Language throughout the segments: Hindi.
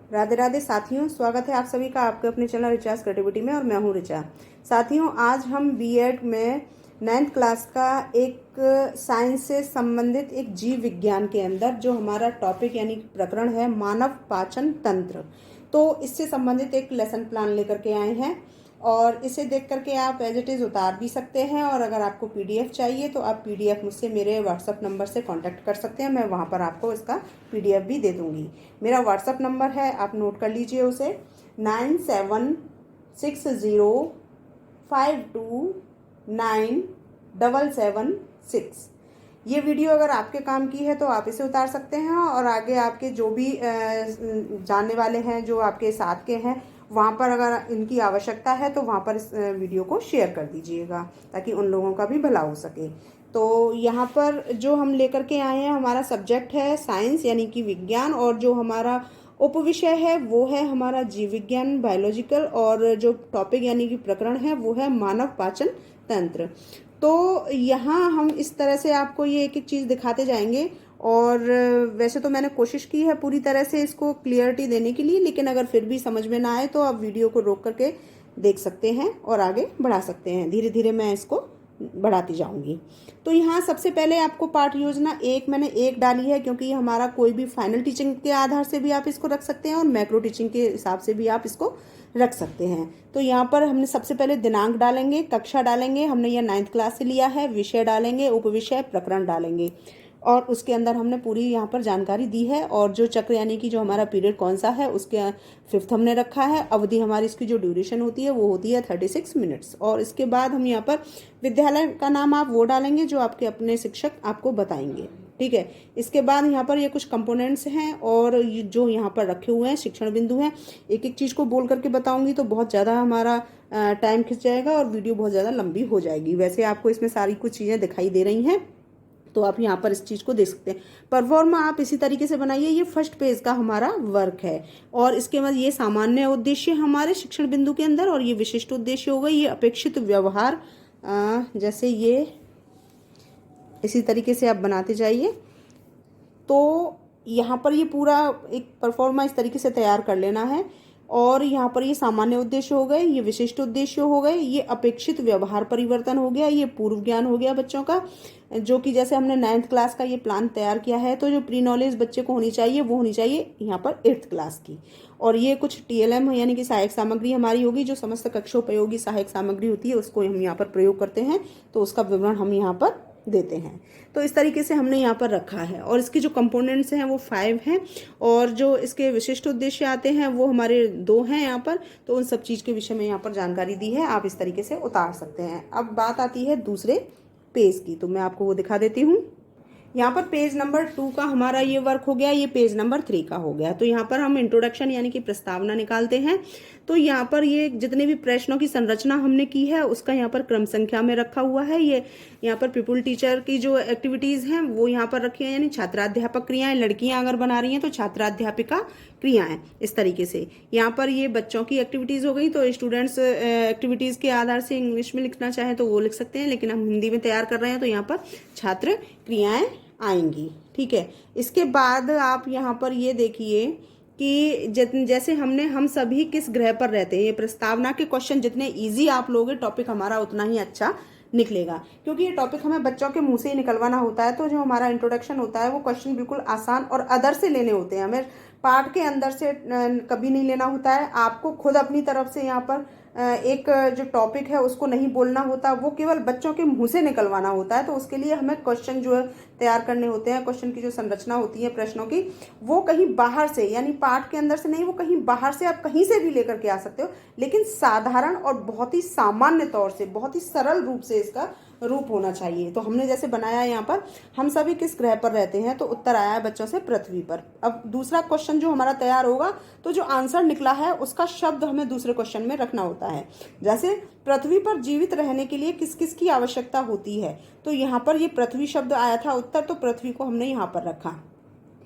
राधे राधे साथियों, स्वागत है आप सभी का आपके अपने चैनल रिचार्ज क्रिएटिविटी में। और मैं हूं रिचा। साथियों, आज हम बीएड में 9th क्लास का एक साइंस से संबंधित एक जीव विज्ञान के अंदर जो हमारा टॉपिक यानी प्रकरण है मानव पाचन तंत्र, तो इससे संबंधित एक लेसन प्लान लेकर के आए हैं। और इसे देख करके आप एज इट इज़ उतार भी सकते हैं, और अगर आपको पीडीएफ चाहिए तो आप पीडीएफ मुझसे मेरे व्हाट्सअप नंबर से कांटेक्ट कर सकते हैं। मैं वहां पर आपको इसका पीडीएफ भी दे दूंगी। मेरा व्हाट्सअप नंबर है, आप नोट कर लीजिए उसे, 9760529776। ये वीडियो अगर आपके काम की है तो आप इसे उतार सकते हैं, और आगे आपके जो भी जानने वाले हैं, जो आपके साथ के हैं, वहाँ पर अगर इनकी आवश्यकता है तो वहाँ पर इस वीडियो को शेयर कर दीजिएगा, ताकि उन लोगों का भी भला हो सके। तो यहाँ पर जो हम लेकर के आए हैं, हमारा सब्जेक्ट है साइंस यानी कि विज्ञान, और जो हमारा उपविषय है वो है हमारा जीव विज्ञान बायोलॉजिकल, और जो टॉपिक यानी कि प्रकरण है वो है मानव पाचन तंत्र। तो यहाँ हम इस तरह से आपको ये एक एक चीज़ दिखाते जाएंगे। और वैसे तो मैंने कोशिश की है पूरी तरह से इसको क्लियरिटी देने के लिए, लेकिन अगर फिर भी समझ में ना आए तो आप वीडियो को रोक करके देख सकते हैं और आगे बढ़ा सकते हैं। धीरे धीरे मैं इसको बढ़ाती जाऊंगी। तो यहाँ सबसे पहले आपको पाठ योजना मैंने एक डाली है, क्योंकि हमारा कोई भी फाइनल टीचिंग के आधार से भी आप इसको रख सकते हैं और मैक्रो टीचिंग के हिसाब से भी आप इसको रख सकते हैं। तो यहाँ पर हमने सबसे पहले दिनांक डालेंगे, कक्षा डालेंगे, हमने यह 9th क्लास से लिया है, विषय डालेंगे, उपविषय, प्रकरण डालेंगे, और उसके अंदर हमने पूरी यहाँ पर जानकारी दी है। और जो चक्र यानी कि जो हमारा पीरियड कौन सा है उसके 5th हमने रखा है। अवधि हमारी इसकी जो ड्यूरेशन होती है वो होती है 36 मिनट्स। और इसके बाद हम यहाँ पर विद्यालय का नाम आप वो डालेंगे जो आपके अपने शिक्षक आपको बताएंगे, ठीक है। इसके बाद यहाँ पर ये कुछ कंपोनेंट्स हैं और जो यहाँ पर रखे हुए हैं शिक्षण बिंदु हैं। एक एक चीज़ को बोल करके बताऊंगी तो बहुत ज़्यादा हमारा टाइम खिंच जाएगा और वीडियो बहुत ज़्यादा लंबी हो जाएगी। वैसे आपको इसमें सारी कुछ चीज़ें दिखाई दे रही हैं, तो आप यहाँ पर इस चीज़ को देख सकते हैं। परफॉर्मा आप इसी तरीके से बनाइए। ये फर्स्ट पेज का हमारा वर्क है, और इसके बाद ये सामान्य उद्देश्य हमारे शिक्षण बिंदु के अंदर, और ये विशिष्ट उद्देश्य हो गए। ये अपेक्षित व्यवहार, जैसे ये इसी तरीके से आप बनाते जाइए। तो यहाँ पर ये पूरा एक परफॉर्मा इस तरीके से तैयार कर लेना है। और यहाँ पर ये सामान्य उद्देश्य हो गए, ये विशिष्ट उद्देश्य हो गए, ये अपेक्षित व्यवहार परिवर्तन हो गया, ये पूर्व ज्ञान हो गया बच्चों का, जो कि जैसे हमने 9th क्लास का ये प्लान तैयार किया है, तो जो प्री नॉलेज बच्चे को होनी चाहिए वो होनी चाहिए यहाँ पर 8th क्लास की। और ये कुछ TLM यानी कि सहायक सामग्री हमारी होगी, जो समस्त कक्षोपयोगी सहायक सामग्री होती है उसको हम यहाँ पर प्रयोग करते हैं, तो उसका विवरण हम यहाँ पर देते हैं। तो इस तरीके से हमने यहाँ पर रखा है। और इसके जो कंपोनेंट्स हैं वो 5 हैं, और जो इसके विशिष्ट उद्देश्य आते हैं वो हमारे 2 हैं यहाँ पर। तो उन सब चीज़ के विषय में यहाँ पर जानकारी दी है, आप इस तरीके से उतार सकते हैं। अब बात आती है दूसरे पेज की, तो मैं आपको वो दिखा देती हूँ। यहाँ पर पेज नंबर 2 का हमारा ये वर्क हो गया, ये पेज नंबर 3 का हो गया। तो यहाँ पर हम इंट्रोडक्शन यानी कि प्रस्तावना निकालते हैं। तो यहाँ पर ये जितने भी प्रश्नों की संरचना हमने की है उसका यहाँ पर क्रम संख्या में रखा हुआ है। ये यहाँ पर पीपुल टीचर की जो एक्टिविटीज़ हैं वो यहाँ पर रखी है, यानी छात्राध्यापक क्रियाएं, लड़कियाँ अगर बना रही हैं तो छात्राध्यापिका क्रियाएं, इस तरीके से। यहाँ पर ये बच्चों की एक्टिविटीज़ हो गई, तो स्टूडेंट्स एक्टिविटीज़ के आधार से इंग्लिश में लिखना चाहें तो वो लिख सकते हैं, लेकिन हम हिंदी में तैयार कर रहे हैं तो यहाँ पर छात्र क्रियाएं आएंगी, ठीक है। इसके बाद आप यहाँ पर ये देखिए कि जैसे हम सभी किस ग्रह पर रहते हैं। ये प्रस्तावना के क्वेश्चन जितने इजी आप लोगे, टॉपिक हमारा उतना ही अच्छा निकलेगा, क्योंकि ये टॉपिक हमें बच्चों के मुंह से ही निकलवाना होता है। तो जो हमारा इंट्रोडक्शन होता है वो क्वेश्चन बिल्कुल आसान और अदर से लेने होते हैं, हमें पार्ट के अंदर से कभी नहीं लेना होता है। आपको खुद अपनी तरफ से यहाँ पर एक जो टॉपिक है उसको नहीं बोलना होता, वो केवल बच्चों के मुंह से निकलवाना होता है। तो उसके लिए हमें क्वेश्चन जो है तैयार करने होते हैं। क्वेश्चन की जो संरचना होती है प्रश्नों की, वो कहीं बाहर से यानी पाठ के अंदर से नहीं, वो कहीं बाहर से आप कहीं से भी लेकर के आ सकते हो, लेकिन साधारण और बहुत ही सामान्य तौर से, बहुत ही सरल रूप से इसका रूप होना चाहिए। तो हमने जैसे बनाया यहाँ पर, हम सभी किस ग्रह पर रहते हैं, तो उत्तर आया है बच्चों से पृथ्वी पर। अब दूसरा क्वेश्चन जो हमारा तैयार होगा, तो जो आंसर निकला है उसका शब्द हमें दूसरे क्वेश्चन में रखना होता है। जैसे पृथ्वी पर जीवित रहने के लिए किस किस की आवश्यकता होती है, तो यहाँ पर ये पृथ्वी शब्द आया था उत्तर, तो पृथ्वी को हमने यहाँ पर रखा।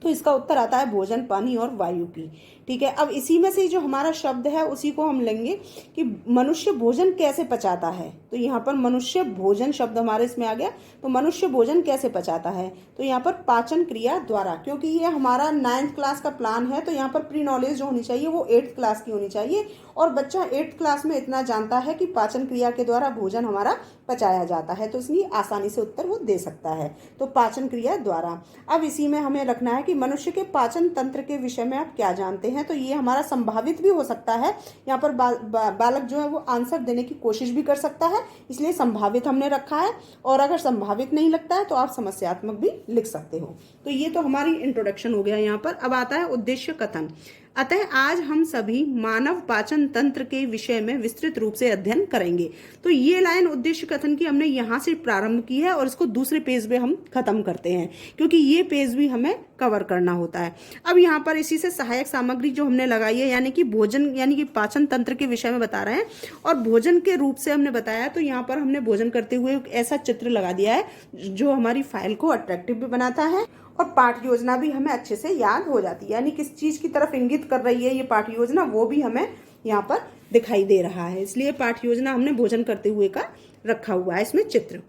तो इसका उत्तर आता है भोजन, पानी और वायु की। ठीक है। अब इसी में से जो हमारा शब्द है उसी को हम लेंगे कि मनुष्य भोजन कैसे पचाता है। तो यहाँ पर मनुष्य भोजन शब्द हमारे इसमें आ गया। तो मनुष्य भोजन कैसे पचाता है, तो यहाँ पर पाचन क्रिया द्वारा। क्योंकि ये हमारा 9th क्लास का प्लान है, तो यहाँ पर प्री नॉलेज जो होनी चाहिए वो 8th क्लास की होनी चाहिए। और बच्चा 8th क्लास में इतना जानता है कि पाचन क्रिया के द्वारा भोजन हमारा पचाया जाता है, तो इसलिए आसानी से उत्तर वो दे सकता है। तो पाचन क्रिया द्वारा। अब इसी में हमें रखना है कि मनुष्य के पाचन तंत्र के विषय में आप क्या जानते हैं। तो ये हमारा संभावित भी हो सकता है। यहाँ पर बालक जो है वो आंसर देने की कोशिश भी कर सकता है, इसलिए संभावित हमने रखा है। और अगर संभावित नहीं लगता है तो आप समस्यात्मक भी लिख सकते हो। तो ये तो हमारी इंट्रोडक्शन हो गया यहाँ पर। अब आता है उद्देश्य कथन। अतः आज हम सभी मानव पाचन तंत्र के विषय में विस्तृत रूप से अध्ययन करेंगे। तो ये लाइन उद्देश्य कथन की हमने यहाँ से प्रारंभ की है और इसको दूसरे पेज पे हम खत्म करते हैं, क्योंकि ये पेज भी हमें कवर करना होता है। अब यहाँ पर इसी से सहायक सामग्री जो हमने लगाई है, यानी कि भोजन यानी कि पाचन तंत्र के विषय में बता रहे हैं और भोजन के रूप से हमने बताया। तो यहाँ पर हमने भोजन करते हुए ऐसा चित्र लगा दिया है जो हमारी फाइल को अट्रैक्टिव भी बनाता है और पाठ योजना भी हमें अच्छे से याद हो जाती है। यानी किस चीज की तरफ इंगित कर रही है ये पाठ योजना, वो भी हमें यहाँ पर दिखाई दे रहा है। इसलिए पाठ योजना हमने भोजन करते हुए का रखा हुआ है इसमें चित्र।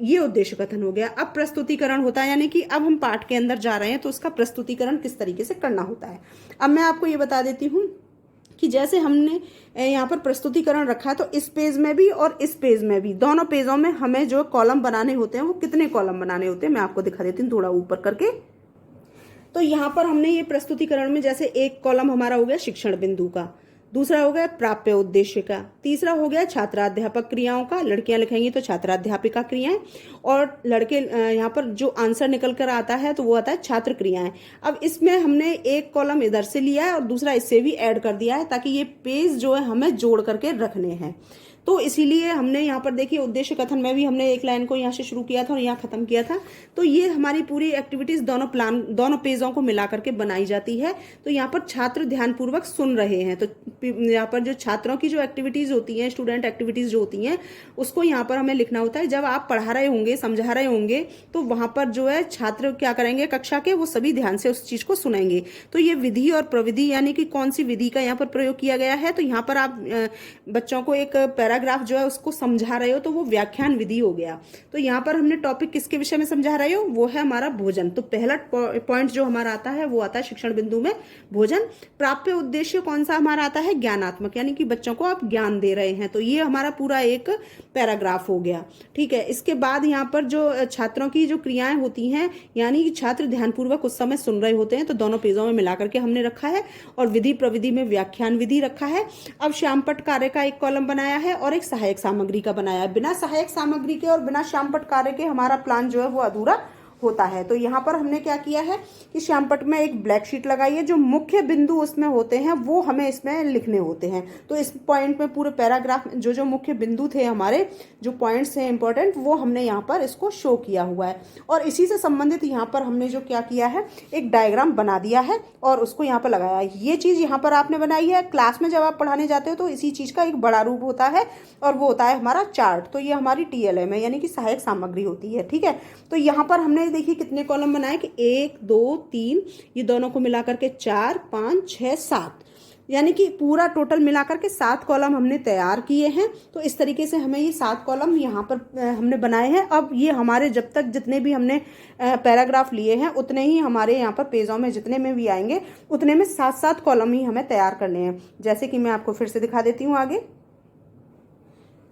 ये उद्देश्य कथन हो गया। अब प्रस्तुतिकरण होता है, यानी कि अब हम पाठ के अंदर जा रहे हैं तो उसका प्रस्तुतिकरण किस तरीके से करना होता है। अब मैं आपको ये बता देती हूँ कि जैसे हमने यहाँ पर प्रस्तुतिकरण रखा है, तो इस पेज में भी और इस पेज में भी, दोनों पेजों में हमें जो कॉलम बनाने होते हैं वो कितने कॉलम बनाने होते हैं मैं आपको दिखा देती हूँ थोड़ा ऊपर करके। तो यहाँ पर हमने ये प्रस्तुतिकरण में जैसे एक कॉलम हमारा हो गया शिक्षण बिंदु का, दूसरा हो गया प्राप्य उद्देश्य का, तीसरा हो गया छात्राध्यापक क्रियाओं का, लड़कियां लिखेंगी तो छात्राध्यापिका क्रियाएं, और लड़के यहाँ पर जो आंसर निकल कर आता है तो वो आता है छात्र क्रियाएं। अब इसमें हमने एक कॉलम इधर से लिया है और दूसरा इससे भी ऐड कर दिया है ताकि ये पेज जो है हमें जोड़ करके रखने हैं। तो इसीलिए हमने यहाँ पर देखिए उद्देश्य कथन में भी हमने एक लाइन को यहाँ से शुरू किया था और यहाँ खत्म किया था। तो ये हमारी पूरी एक्टिविटीज दोनों पेजों को मिला करके बनाई जाती है। तो यहाँ पर छात्र ध्यानपूर्वक सुन रहे हैं, तो यहाँ पर जो छात्रों की जो एक्टिविटीज होती हैं, स्टूडेंट एक्टिविटीज जो होती हैं, उसको यहाँ पर हमें लिखना होता है। जब आप पढ़ा रहे होंगे, समझा रहे होंगे, तो वहां पर जो है छात्र क्या करेंगे कक्षा के, वो सभी ध्यान से उस चीज को सुनेंगे। तो ये विधि और प्रविधि यानी कि कौन सी विधि का यहाँ पर प्रयोग किया गया है। तो यहाँ पर आप बच्चों को एक पैराग्राफ जो है उसको समझा रहे हो तो वो व्याख्यान विधि हो गया। तो यहाँ पर हमने टॉपिक किसके विषय में समझा रहे हो, वो है हमारा भोजन। तो पहला पॉइंट जो हमारा आता है वो आता है शिक्षण बिंदु में भोजन। प्राप्य उद्देश्य कौन सा हमारा आता है, ज्ञानात्मक, यानी कि बच्चों को आप ज्ञान दे रहे हैं। तो ये हमारा पूरा एक पैराग्राफ हो गया। ठीक है। इसके बाद यहाँ पर जो छात्रों की जो क्रियाएं होती हैं, यानी कि छात्र ध्यानपूर्वक उस समय सुन रहे होते हैं, तो दोनों पेजों में मिला करके हमने रखा है। और विधि प्रविधि में व्याख्यान विधि रखा है। अब श्यामपट्ट कार्य का एक कॉलम बनाया है और एक सहायक सामग्री का बनाया है। बिना सहायक सामग्री के और बिना श्यामपट्ट कार्य के हमारा प्लान जो है वो अधूरा होता है। तो यहाँ पर हमने क्या किया है कि श्यामपट्ट में एक ब्लैक शीट लगाई है, जो मुख्य बिंदु उसमें होते हैं वो हमें इसमें लिखने होते हैं। तो इस पॉइंट में पूरे पैराग्राफ में जो जो मुख्य बिंदु थे, हमारे जो पॉइंट्स थे इंपॉर्टेंट, वो हमने यहाँ पर इसको शो किया हुआ है। और इसी से संबंधित यहाँ पर हमने जो क्या किया है, एक डायग्राम बना दिया है और उसको यहाँ पर लगाया है। ये चीज यहाँ पर आपने बनाई है। क्लास में जब आप पढ़ाने जाते हो तो इसी चीज का एक बड़ा रूप होता है और वो होता है हमारा चार्ट। तो ये हमारी TLM है, यानी कि सहायक सामग्री होती है। ठीक है। तो यहाँ पर हमने देखिए कितने कॉलम बनाए कि 1 2 3, ये दोनों को मिलाकर के 4 5 6 7, यानी कि पूरा टोटल मिलाकर के 7 कॉलम हमने तैयार किए हैं। तो इस तरीके से हमें ये 7 कॉलम यहाँ पर हमने बनाए हैं। अब ये हमारे जब तक जितने भी हमने पैराग्राफ लिए हैं उतने ही हमारे यहाँ पर पेजों में जितने में भी आएंगे उतने में 7 कॉलम ही हमें तैयार करने हैं। जैसे कि मैं आपको फिर से दिखा देती हूँ आगे।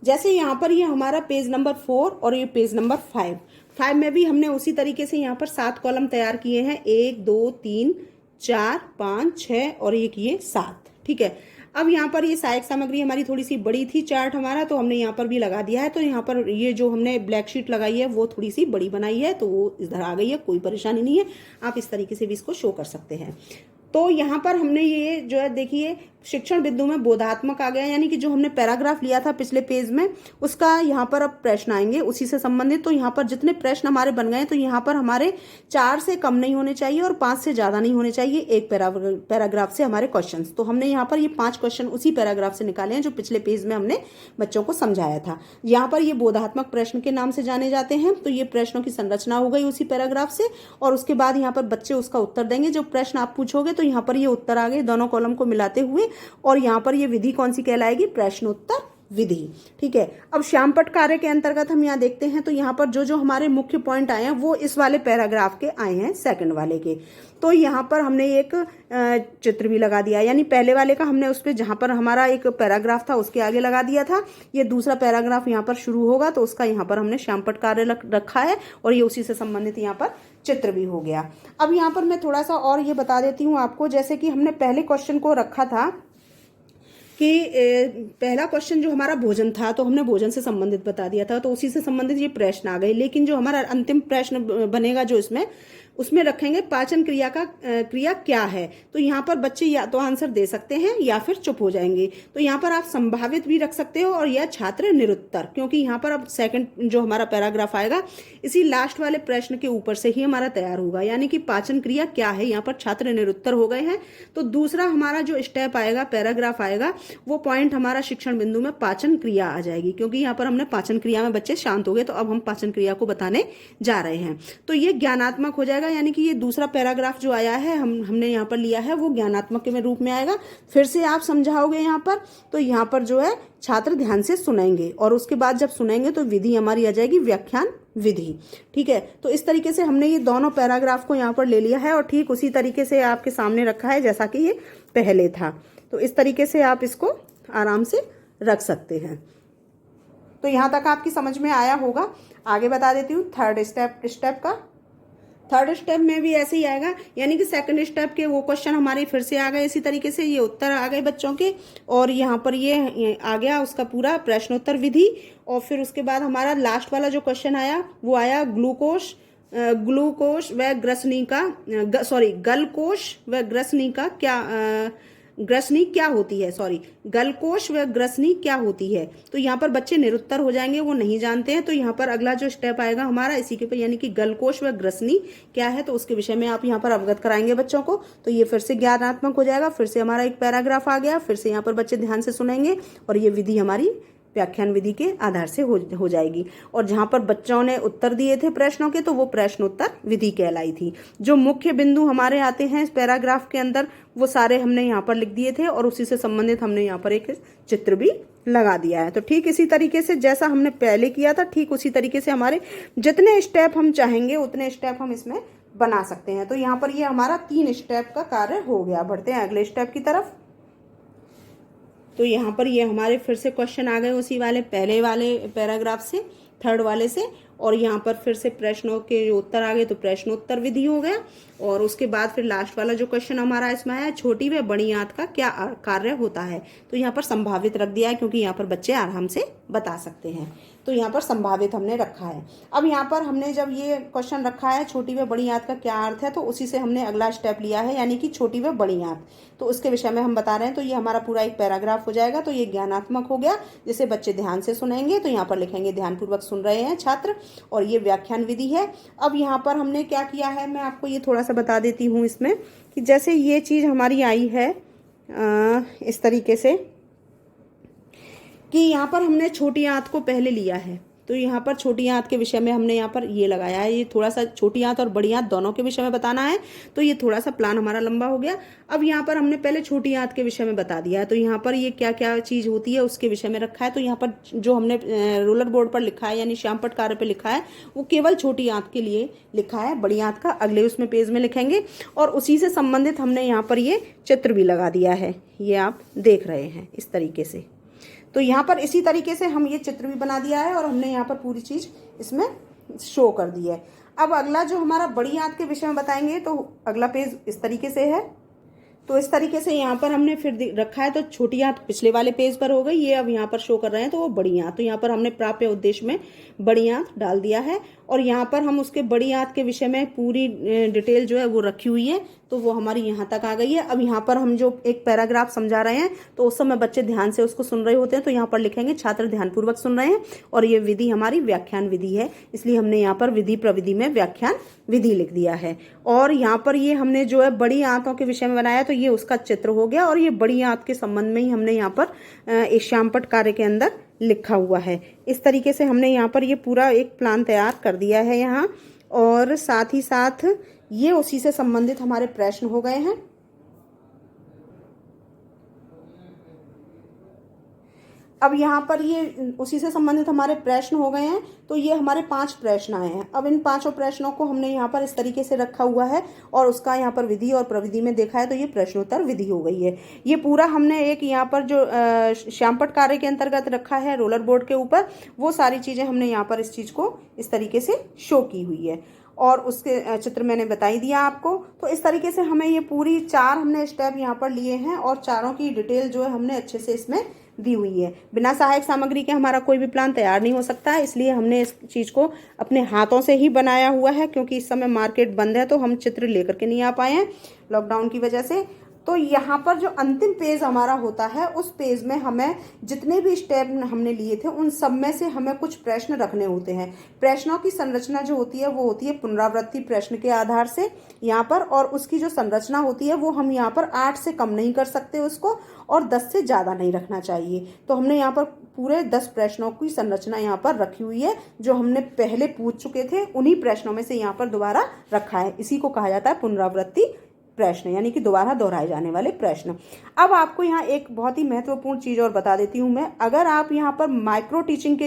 जैसे यहाँ पर ये हमारा पेज नंबर 4 और ये पेज नंबर 5 में भी हमने उसी तरीके से यहाँ पर 7 कॉलम तैयार किए हैं। 1 2 3 4 5 6 और एक ये 7। ठीक है। अब यहाँ पर ये सहायक सामग्री हमारी थोड़ी सी बड़ी थी, चार्ट हमारा, तो हमने यहाँ पर भी लगा दिया है। तो यहाँ पर ये जो हमने ब्लैक शीट लगाई है वो थोड़ी सी बड़ी बनाई है, तो वो इधर आ गई है, कोई परेशानी नहीं है। आप इस तरीके से भी इसको शो कर सकते हैं। तो यहाँ पर हमने ये जो है देखिए शिक्षण बिंदु में बोधात्मक आ गया, यानी कि जो हमने पैराग्राफ लिया था पिछले पेज में उसका यहाँ पर अब प्रश्न आएंगे उसी से संबंधित। तो यहाँ पर जितने प्रश्न हमारे बन गए तो यहाँ पर हमारे 4 से कम नहीं होने चाहिए और 5 से ज़्यादा नहीं होने चाहिए एक पैराग्राफ से हमारे क्वेश्चन। तो हमने यहाँ पर ये 5 क्वेश्चन उसी पैराग्राफ से निकाले हैं जो पिछले पेज में हमने बच्चों को समझाया था। यहाँ पर ये बोधात्मक प्रश्न के नाम से जाने जाते हैं। तो ये प्रश्नों की संरचना हो गई उसी पैराग्राफ से, और उसके बाद यहाँ पर बच्चे उसका उत्तर देंगे। जो प्रश्न आप पूछोगे तो यहाँ पर ये उत्तर आ गए दोनों कॉलम को मिलाते हुए, और यहाँ पर ये विधि कौन सी कहलाएगी, प्रश्नोत्तर विधि। ठीक है, अब श्यामपट्ट कार्य के अंतर्गत हम यहाँ देखते हैं तो यहाँ पर जो जो हमारे मुख्य पॉइंट आए हैं वो इस वाले पैराग्राफ के आए हैं, सेकंड वाले के। तो यहाँ पर हमने एक चित्र भी लगा दिया, यानी पहले वाले का हमने उस पर जहाँ पर हमारा एक पैराग्राफ था उसके आगे लगा दिया था। ये दूसरा पैराग्राफ यहाँ पर शुरू होगा तो उसका यहाँ पर हमने श्यामपट्ट कार्य रखा है, और ये उसी से संबंधित यहाँ पर चित्र भी हो गया। अब यहाँ पर मैं थोड़ा सा और ये बता देती हूँ आपको, जैसे कि हमने पहले क्वेश्चन को रखा था कि पहला क्वेश्चन जो हमारा भोजन था तो हमने भोजन से संबंधित बता दिया था, तो उसी से संबंधित ये प्रश्न आ गए। लेकिन जो हमारा अंतिम प्रश्न बनेगा जो इसमें, उसमें रखेंगे पाचन क्रिया क्या है। तो यहाँ पर बच्चे या तो आंसर दे सकते हैं या फिर चुप हो जाएंगे। तो यहाँ पर आप संभावित भी रख सकते हो और यह छात्र निरुत्तर, क्योंकि यहाँ पर अब सेकंड जो हमारा पैराग्राफ आएगा इसी लास्ट वाले प्रश्न के ऊपर से ही हमारा तैयार होगा, यानी कि पाचन क्रिया क्या है, यहाँ पर छात्र निरुत्तर हो गए हैं। तो दूसरा हमारा जो स्टेप आएगा, पैराग्राफ आएगा, वो पॉइंट हमारा शिक्षण बिंदु में पाचन क्रिया आ जाएगी, क्योंकि यहाँ पर हमने पाचन क्रिया में बच्चे शांत हो गए तो अब हम पाचन क्रिया को बताने जा रहे हैं। तो ये ज्ञानात्मक हो जाएगा, यानी कि ये दूसरा पैराग्राफ जो आया है हमने यहाँ पर लिया है वो ज्ञानात्मक के रूप में आएगा। फिर से आप समझाओगे यहाँ पर, तो यहाँ पर जो है छात्र ध्यान से सुनेंगे, और उसके बाद जब सुनेंगे तो विधि हमारी आ जाएगी व्याख्यान विधि। ठीक है, तो इस तरीके से हमने ये दोनों पैराग्राफ को यहाँ पर ले लिया है और ठीक उसी तरीके से आपके सामने रखा है जैसा कि ये पहले था। तो इस तरीके से आप इसको आराम से रख सकते हैं। तो यहाँ तक आपकी समझ में आया होगा। आगे बता देती हूँ थर्ड स्टेप का। थर्ड स्टेप में भी ऐसे ही आएगा, यानी कि सेकंड स्टेप के वो क्वेश्चन हमारे फिर से आ गए इसी तरीके से, ये उत्तर आ गए बच्चों के, और यहाँ पर ये आ गया उसका पूरा प्रश्नोत्तर विधि। और फिर उसके बाद हमारा लास्ट वाला जो क्वेश्चन आया वो आया गलकोश व ग्रसनी क्या होती है, गलकोश व ग्रसनी क्या होती है। तो यहाँ पर बच्चे निरुत्तर हो जाएंगे, वो नहीं जानते हैं। तो यहाँ पर अगला जो स्टेप आएगा हमारा इसी के ऊपर, यानी कि गलकोश व ग्रसनी क्या है, तो उसके विषय में आप यहाँ पर अवगत कराएंगे बच्चों को। तो ये फिर से ज्ञानात्मक हो जाएगा। फिर से हमारा एक पैराग्राफ आ गया, फिर से यहाँ पर बच्चे ध्यान से सुनेंगे, और ये विधि हमारी व्याख्यान विधि के आधार से हो जाएगी। और जहाँ पर बच्चों ने उत्तर दिए थे प्रश्नों के तो वो प्रश्नोत्तर विधि कहलाई थी। जो मुख्य बिंदु हमारे आते हैं इस पैराग्राफ के अंदर वो सारे हमने यहाँ पर लिख दिए थे, और उसी से संबंधित हमने यहाँ पर एक चित्र भी लगा दिया है। तो ठीक इसी तरीके से जैसा हमने पहले किया था, ठीक उसी तरीके से हमारे जितने स्टेप हम चाहेंगे उतने स्टेप हम इसमें बना सकते हैं। तो यहाँ पर ये हमारा 3 स्टेप का कार्य हो गया। बढ़ते हैं अगले स्टेप की तरफ। तो यहाँ पर ये हमारे फिर से क्वेश्चन आ गए उसी वाले पहले वाले पैराग्राफ से, थर्ड वाले से, और यहाँ पर फिर से प्रश्नों के जो उत्तर आ गए तो प्रश्नोत्तर विधि हो गया। और उसके बाद फिर लास्ट वाला जो क्वेश्चन हमारा इसमें आया, छोटी व बड़ी आंत का क्या कार्य होता है। तो यहाँ पर संभावित रख दिया है, क्योंकि यहाँ पर बच्चे आराम से बता सकते हैं। तो यहाँ पर संभावित हमने रखा है। अब यहाँ पर हमने जब ये क्वेश्चन रखा है छोटी व बड़ी आंत का क्या अर्थ है, तो उसी से हमने अगला स्टेप लिया है, यानी कि छोटी व बड़ी आंत, तो उसके विषय में हम बता रहे हैं। तो ये हमारा पूरा एक पैराग्राफ हो जाएगा। तो ये ज्ञानात्मक हो गया, जिसे बच्चे ध्यान से सुनेंगे। तो यहाँ पर लिखेंगे ध्यानपूर्वक सुन रहे हैं छात्र, और ये व्याख्यान विधि है। अब यहाँ पर हमने क्या किया है, मैं आपको ये थोड़ा सा बता देती हूँ इसमें, कि जैसे ये चीज़ हमारी आई है इस तरीके से, कि यहाँ पर हमने छोटी आंत को पहले लिया है। तो यहाँ पर छोटी आंत के विषय में हमने यहाँ पर ये लगाया है, ये थोड़ा सा छोटी आंत और बड़ी आंत दोनों के विषय में बताना है। तो ये थोड़ा सा प्लान हमारा लंबा हो गया। अब यहाँ पर हमने पहले छोटी आंत के विषय में बता दिया है। तो यहाँ पर ये क्या क्या चीज़ होती है उसके विषय में रखा है। तो यहाँ पर जो हमने रोलर बोर्ड पर लिखा है, यानी श्यामपट्ट कार्य पर लिखा है, वो केवल छोटी आंत के लिए लिखा है। बड़ी आंत का अगले उसमें पेज में लिखेंगे, और उसी से संबंधित हमने यहाँ पर ये चित्र भी लगा दिया है, ये आप देख रहे हैं इस तरीके से। तो यहाँ पर इसी तरीके से हम ये चित्र भी बना दिया है, और हमने यहाँ पर पूरी चीज़ इसमें शो कर दी है। अब अगला जो हमारा बड़ी आंत के विषय में बताएंगे, तो अगला पेज इस तरीके से है। तो इस तरीके से यहाँ पर हमने फिर रखा है। तो छोटी आंत पिछले वाले पेज पर हो गई, ये अब यहाँ पर शो कर रहे हैं तो वो बड़ी आंत। तो यहाँ पर हमने प्राप्य उद्देश्य में बड़ी आंत डाल दिया है और यहाँ पर हम उसके बड़ी आंत के विषय में पूरी डिटेल जो है वो रखी हुई है। तो वो हमारी यहाँ तक आ गई है। अब यहाँ पर हम जो एक पैराग्राफ समझा रहे हैं तो उस समय बच्चे ध्यान से उसको सुन रहे होते हैं, तो यहाँ पर लिखेंगे छात्र ध्यानपूर्वक सुन रहे हैं। और ये विधि हमारी व्याख्यान विधि है, इसलिए हमने यहाँ पर विधि प्रविधि में व्याख्यान विधि लिख दिया है। और यहाँ पर ये हमने जो है बड़ी आंतों के विषय में बनाया, तो ये उसका चित्र हो गया। और ये बड़ी आंत के संबंध में ही हमने यहाँ पर इस श्यामपट्ट कार्य के अंदर लिखा हुआ है। इस तरीके से हमने यहाँ पर ये पूरा एक प्लान तैयार कर दिया है यहाँ। और साथ ही साथ ये उसी से संबंधित हमारे प्रश्न हो गए हैं। अब यहाँ पर ये उसी से संबंधित हमारे प्रश्न हो गए हैं। तो ये हमारे 5 प्रश्न आए हैं। अब इन 5 प्रश्नों को हमने यहाँ पर इस तरीके से रखा हुआ है और उसका यहाँ पर विधि और प्रविधि में देखा है, तो ये प्रश्नोत्तर विधि हो गई है। ये पूरा हमने एक यहाँ पर जो श्यामपट्ट कार्य के अंतर्गत रखा है रोलर बोर्ड के ऊपर, वो सारी चीज़ें हमने यहाँ पर इस चीज़ को इस तरीके से शो की हुई है और उसके चित्र मैंने बता ही दिया आपको। तो इस तरीके से हमें ये पूरी 4 हमने स्टेप यहाँ पर लिए हैं और चारों की डिटेल जो है हमने अच्छे से इसमें दी हुई है। बिना सहायक सामग्री के हमारा कोई भी प्लान तैयार नहीं हो सकता है, इसलिए हमने इस चीज़ को अपने हाथों से ही बनाया हुआ है। क्योंकि इस समय मार्केट बंद है तो हम चित्र लेकर के नहीं आ पाए हैं लॉकडाउन की वजह से। तो यहाँ पर जो अंतिम पेज हमारा होता है उस पेज में हमें जितने भी स्टेप हमने लिए थे उन सब में से हमें कुछ प्रश्न रखने होते हैं। प्रश्नों की संरचना जो होती है वो होती है पुनरावृत्ति प्रश्न के आधार से यहाँ पर, और उसकी जो संरचना होती है वो हम यहाँ पर 8 से कम नहीं कर सकते उसको, और 10 से ज़्यादा नहीं रखना चाहिए। तो हमने यहाँ पर पूरे 10 प्रश्नों की संरचना यहाँ पर रखी हुई है जो हमने पहले पूछ चुके थे, उन्हीं प्रश्नों में से यहाँ पर दोबारा रखा है। इसी को कहा जाता है पुनरावृत्ति प्रश्न, यानी कि दोबारा दोहराए जाने वाले प्रश्न। अब आपको यहाँ एक बहुत ही महत्वपूर्ण चीज़ और बता देती हूँ मैं। अगर आप यहाँ पर माइक्रो टीचिंग के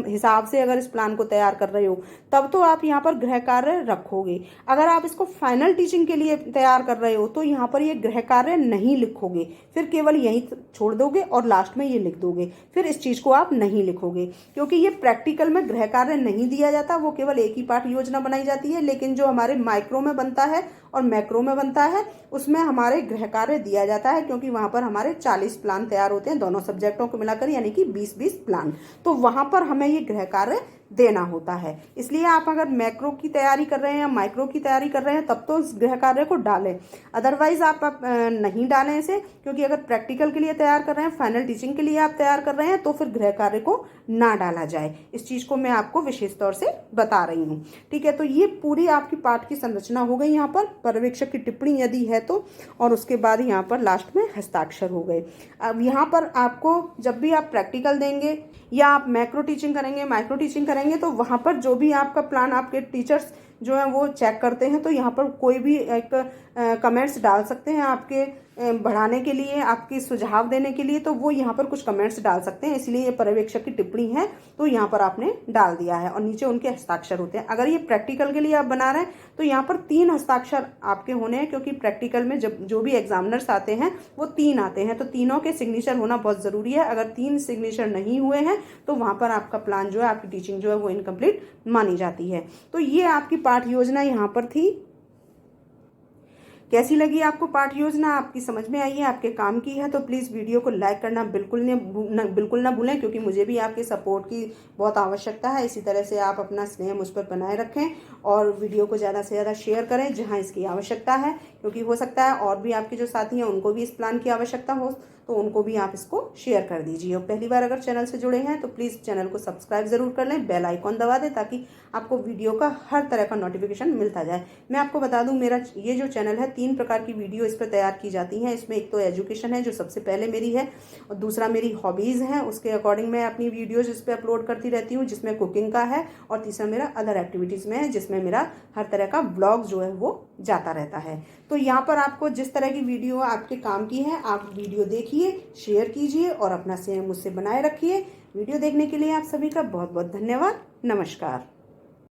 हिसाब से अगर इस प्लान को तैयार कर रहे हो तब तो आप यहाँ पर गृह कार्य रखोगे। अगर आप इसको फाइनल टीचिंग के लिए तैयार कर रहे हो तो यहाँ पर ये गृह कार्य नहीं लिखोगे, फिर केवल यहीं छोड़ दोगे और लास्ट में ये लिख दोगे, फिर इस चीज़ को आप नहीं लिखोगे। क्योंकि ये प्रैक्टिकल में गृह कार्य नहीं दिया जाता, वो केवल एक ही पाठ योजना बनाई जाती है। लेकिन जो हमारे माइक्रो में बनता है और मैक्रो में बनता है उसमें हमारे गृह कार्य दिया जाता है, क्योंकि वहां पर हमारे 40 प्लान तैयार होते हैं दोनों सब्जेक्टों को मिलाकर, यानी कि 20-20 प्लान। तो वहां पर हमें ये गृह कार्य देना होता है। इसलिए आप अगर मैक्रो की तैयारी कर रहे हैं या माइक्रो की तैयारी कर रहे हैं तब तो इस गृह कार्य को डालें, अदरवाइज आप नहीं डालें इसे। क्योंकि अगर प्रैक्टिकल के लिए तैयार कर रहे हैं, फाइनल टीचिंग के लिए आप तैयार कर रहे हैं, तो फिर गृह कार्य को ना डाला जाए। इस चीज़ को मैं आपको विशेष तौर से बता रही हूँ, ठीक है। तो ये पूरी आपकी पाठ की संरचना हो गई यहाँ पर, पर्यवेक्षक की टिप्पणी यदि है तो, और उसके बाद यहाँ पर लास्ट में हस्ताक्षर हो गए। अब यहाँ पर आपको जब भी आप प्रैक्टिकल देंगे या आप मैक्रो टीचिंग करेंगे, माइक्रो टीचिंग करेंगे, तो वहाँ पर जो भी आपका प्लान आपके टीचर्स जो है वो चेक करते हैं, तो यहाँ पर कोई भी एक कमेंट्स डाल सकते हैं आपके बढ़ाने के लिए, आपकी सुझाव देने के लिए। तो वो यहाँ पर कुछ कमेंट्स डाल सकते हैं, इसलिए ये पर्यवेक्षक की टिप्पणी है तो यहाँ पर आपने डाल दिया है और नीचे उनके हस्ताक्षर होते हैं। अगर ये प्रैक्टिकल के लिए आप बना रहे हैं तो यहाँ पर 3 हस्ताक्षर आपके होने हैं, क्योंकि प्रैक्टिकल में जब जो भी एग्जामिनर्स आते हैं वो 3 आते हैं, तो तीनों के सिग्नेचर होना बहुत ज़रूरी है। अगर 3 सिग्नेचर नहीं हुए हैं तो वहाँ पर आपका प्लान जो है, आपकी टीचिंग जो है वो इनकम्प्लीट मानी जाती है। तो ये आपकी पाठ योजना यहाँ पर थी। कैसी लगी आपको पाठ योजना? आपकी समझ में आई है, आपके काम की है? तो प्लीज़ वीडियो को लाइक करना बिल्कुल ना भूलें, क्योंकि मुझे भी आपके सपोर्ट की बहुत आवश्यकता है। इसी तरह से आप अपना स्नेह मुझ पर बनाए रखें और वीडियो को ज़्यादा से ज़्यादा शेयर करें जहां इसकी आवश्यकता है, क्योंकि हो सकता है और भी आपके जो साथी हैं उनको भी इस प्लान की आवश्यकता हो, तो उनको भी आप इसको शेयर कर दीजिए। और पहली बार अगर चैनल से जुड़े हैं तो प्लीज़ चैनल को सब्सक्राइब ज़रूर कर लें, बेल आइकॉन दबा दें ताकि आपको वीडियो का हर तरह का नोटिफिकेशन मिलता जाए। मैं आपको बता दूं, मेरा ये जो चैनल है 3 प्रकार की वीडियो इस पर तैयार की जाती हैं। इसमें एक तो एजुकेशन है जो सबसे पहले मेरी है, और दूसरा मेरी हॉबीज़ हैं, उसके अकॉर्डिंग मैं अपनी वीडियोज़ इस पर अपलोड करती रहती हूँ जिसमें कुकिंग का है, और तीसरा मेरा अदर एक्टिविटीज़ में है जिसमें मेरा हर तरह का ब्लॉग जो है वो जाता रहता है। तो यहाँ पर आपको जिस तरह की वीडियो आपके काम की है आप वीडियो देखिए, शेयर कीजिए और अपना स्नेह मुझसे बनाए रखिए। वीडियो देखने के लिए आप सभी का बहुत बहुत धन्यवाद। नमस्कार।